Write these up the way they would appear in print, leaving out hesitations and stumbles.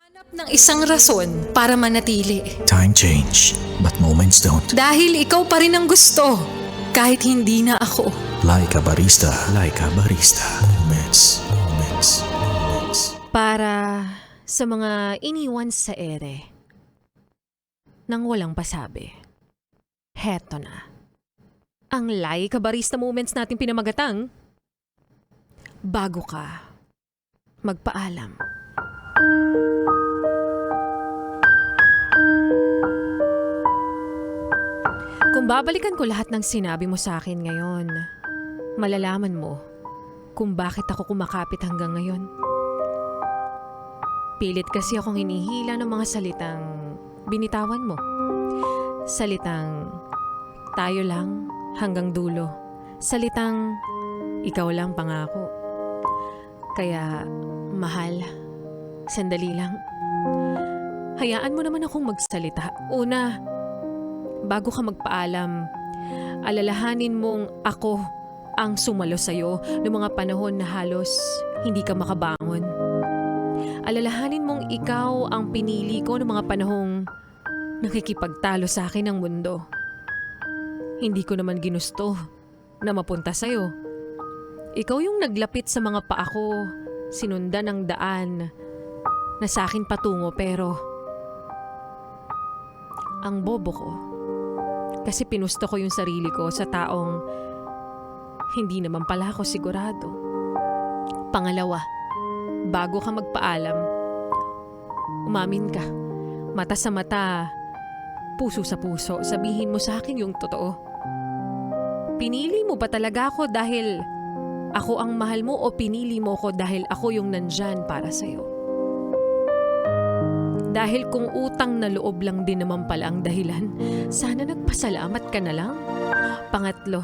Hanap ng isang rason para manatili. Time change, but moments don't. Dahil ikaw pa rin ang gusto, kahit hindi na ako. Like a barista. Like a barista. Moments, moments, moments. Para sa mga iniwan sa ere nang walang pasabi. Heto na. Ang Like a Barista Moments natin pinamagatang bago ka magpaalam. Kung babalikan ko lahat ng sinabi mo sa akin ngayon, malalaman mo kung bakit ako kumakapit hanggang ngayon. Pilit kasi akong hinihila ng mga salitang binitawan mo. Salitang tayo lang hanggang dulo. Salitang ikaw lang pangako. Kaya mahal, sandali lang. Hayaan mo naman akong magsalita. Una, bago ka magpaalam, alalahanin mong ako ang sumalo sa'yo noong mga panahon na halos hindi ka makabangon. Alalahanin mong ikaw ang pinili ko noong mga panahong nakikipagtalo sa akin ng mundo. Hindi ko naman ginusto na mapunta sa'yo. Ikaw yung naglapit sa mga paa ko, sinundan ng daan na sa akin patungo, pero ang bobo ko. Kasi pinusto ko yung sarili ko sa taong hindi naman pala ako sigurado. Pangalawa, bago ka magpaalam, umamin ka. Mata sa mata, puso sa puso, sabihin mo sa akin yung totoo. Pinili mo ba talaga ako dahil ako ang mahal mo, o pinili mo ko dahil ako yung nandyan para sa'yo? Dahil kung utang na loob lang din naman pala ang dahilan, sana nagpasalamat ka na lang. Pangatlo,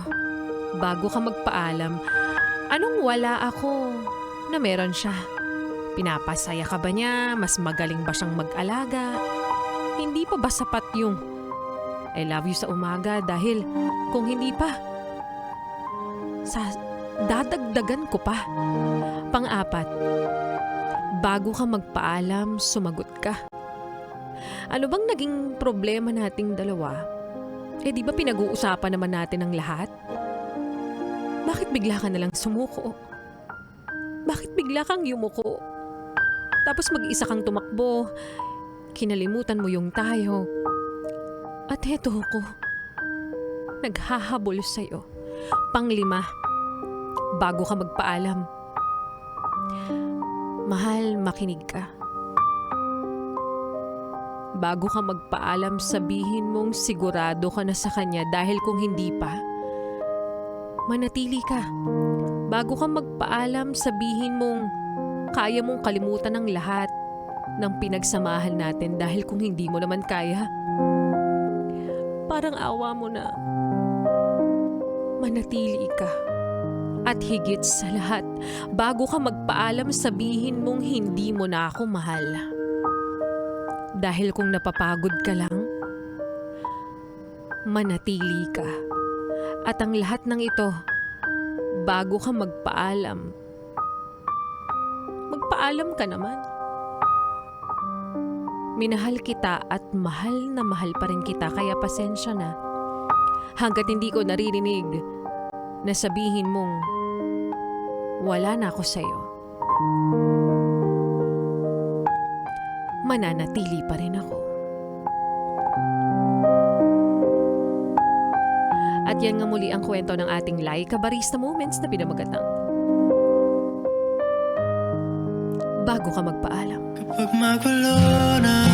bago ka magpaalam, anong wala ako na meron siya? Pinapasaya ka ba niya? Mas magaling ba siyang mag-alaga? Hindi pa ba sapat yung I love you sa umaga? Dahil kung hindi pa, dadagdagan ko pa. Pang-apat, bago ka magpaalam, sumagot ka. Ano bang naging problema nating dalawa? Di ba pinag-uusapan naman natin ang lahat? Bakit bigla ka nalang sumuko? Bakit bigla kang yumuko? Tapos mag-isa kang tumakbo. Kinalimutan mo yung tayo. At heto ko, naghahabol sa'yo. Panglima, bago ka magpaalam, mahal, makinig ka. Bago ka magpaalam, sabihin mong sigurado ka na sa kanya, dahil kung hindi pa, manatili ka. Bago ka magpaalam, sabihin mong kaya mong kalimutan ang lahat ng pinagsamahan natin, dahil kung hindi mo naman kaya, parang awa mo na. Manatili ka. At higit sa lahat, bago ka magpaalam, sabihin mong hindi mo na ako mahal. Dahil kung napapagod ka lang, manatili ka. At ang lahat ng ito, bago ka magpaalam, magpaalam ka naman. Minahal kita at mahal na mahal pa rin kita, kaya pasensya na. Hanggat hindi ko naririnig na sabihin mong wala na ako sa'yo, mananatili pa rin ako. At yan nga muli ang kwento ng ating Like a Barista Moments na pinamagatang bago ka magpaalam. Kapag magulo na